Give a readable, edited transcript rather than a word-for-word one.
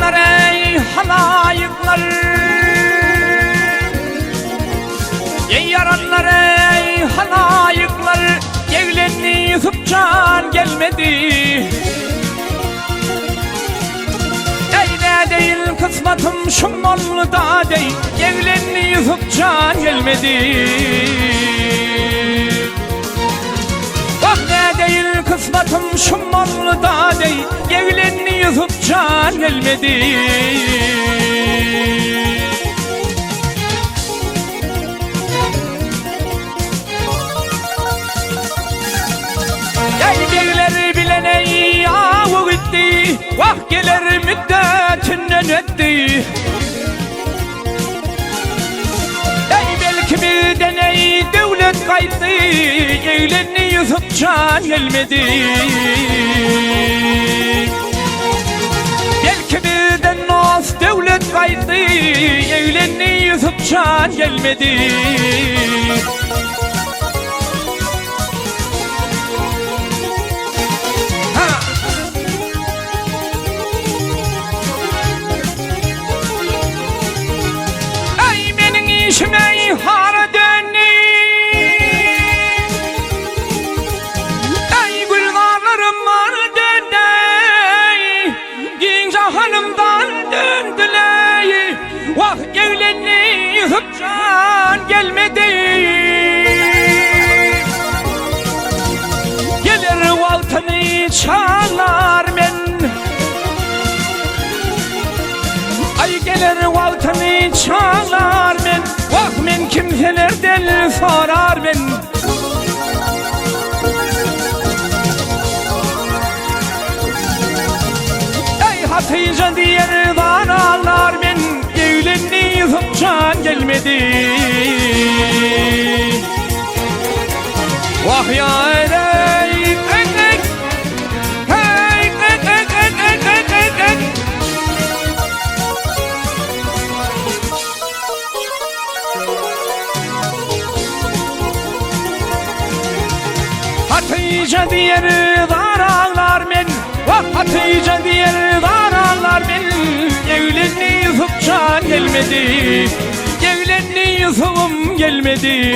yaranlar ey halayıklar, ey yaranlar ey halayıklar, evlenni Yusuf can gelmedi. Eyle değil kısmetim şummalı da değil, evlenni Yusuf can gelmedi. Bak ne değil kısmetim şummalı da değil, evlenni Yusuf can gelmedi. Birileri bilene yavu gitti, vah gelir müddetinden etti. Belki bir deney devlet kaydı, evlenni Yusuf can gelmedi. Belki bir de nas devlet kaydı, evlenni Yusuf can gelmedi. İşime har dönü, ey gülgarlarım var dönü, gince hanımdan döndüler. Vah evlenni Yusuf can gelmedi. Gelir valtını çalar men, ay gelir valtını çalar men. Vah men kimselerden sorar ben. Ey Hatice diğer danalar ben, evlenni Yusuf can gelmedi. Vah ya ey Hatice diğer danalar men, vah Hatice diğer danalar men, evlenni Yusuf can gelmedi, evlenni Yusuf'um gelmedi.